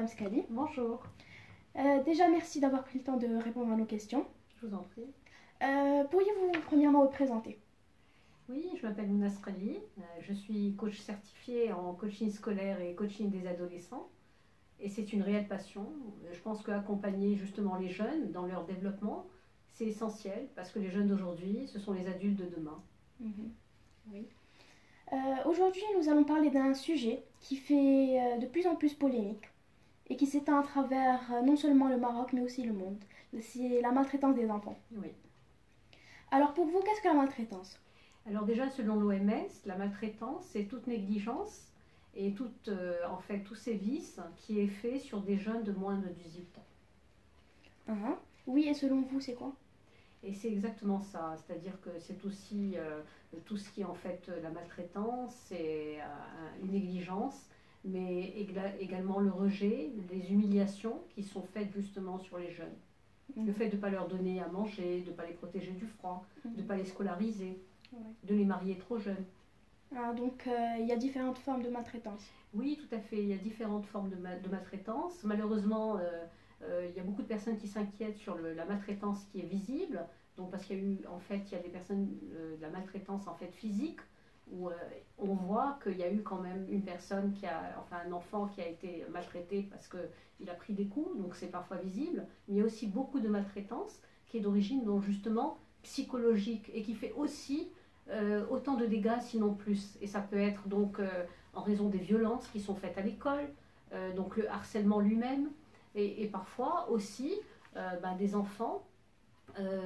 Scali. Bonjour, Déjà, merci d'avoir pris le temps de répondre à nos questions. je vous en prie. Pourriez-vous premièrement vous présenter? Oui, je m'appelle Mouna Srali, je suis coach certifiée en coaching scolaire et coaching des adolescents. Et c'est une réelle passion. Je pense qu'accompagner justement les jeunes dans leur développement, c'est essentiel parce que les jeunes d'aujourd'hui, ce sont les adultes de demain. Mhm. Oui. Aujourd'hui, nous allons parler d'un sujet qui fait de plus en plus polémique et qui s'étend à travers non seulement le Maroc mais aussi le monde. C'est la maltraitance des enfants. Oui. Alors pour vous, qu'est-ce que la maltraitance? Alors déjà, selon l'OMS, la maltraitance, c'est toute négligence et en fait, tout sévice qui est fait sur des jeunes de moins de 18 ans. Mhm. Oui, et selon vous, c'est quoi? Et c'est exactement ça, c'est-à-dire que c'est aussi tout ce qui est en fait la maltraitance, c'est une négligence, mais également le rejet, les humiliations qui sont faites justement sur les jeunes. Le fait de ne pas leur donner à manger, de ne pas les protéger du froid, de ne pas les scolariser, de les marier trop jeunes. Ah, donc il y a différentes formes de maltraitance. Oui, tout à fait, il y a différentes formes de maltraitance. Malheureusement, il y a beaucoup de personnes qui s'inquiètent sur la maltraitance qui est visible. Donc parce qu'il y a eu, en fait, il y a des personnes de la maltraitance en fait physique où on voit qu'il y a eu quand même une personne enfin un enfant qui a été maltraité parce qu'il a pris des coups, donc c'est parfois visible. Mais il y a aussi beaucoup de maltraitance qui est d'origine donc justement psychologique et qui fait aussi autant de dégâts sinon plus. Et ça peut être donc en raison des violences qui sont faites à l'école, donc le harcèlement lui-même et parfois aussi des enfants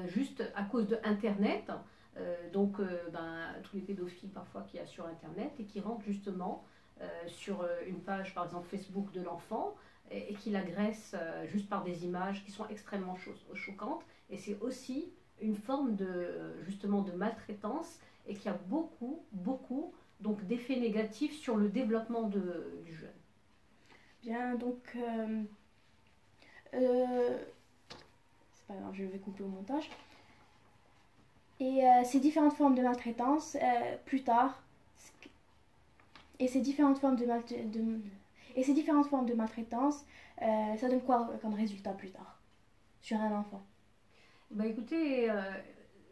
juste à cause de Internet, tous les pédophiles parfois qu'il y a sur Internet et qui rentrent justement sur une page par exemple Facebook de l'enfant et qui l'agressent juste par des images qui sont extrêmement choquantes et c'est aussi une forme justement de maltraitance et qui a beaucoup donc d'effets négatifs sur le développement du jeune. Bien, donc c'est pas grave, je vais couper au montage. Et ces différentes formes de maltraitance, plus tard, et ces différentes formes et ces différentes formes de maltraitance, ça donne quoi comme résultat plus tard sur un enfant? Bah écoutez,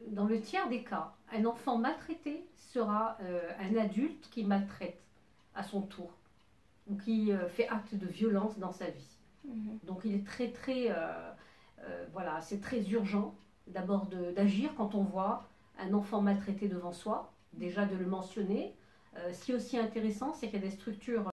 dans le tiers des cas, un enfant maltraité sera un adulte qui maltraite à son tour ou qui fait acte de violence dans sa vie. Donc il est voilà, c'est très urgent d'abord d'agir quand on voit un enfant maltraité devant soi, déjà de le mentionner. Ce qui est aussi intéressant, c'est qu'il y a des structures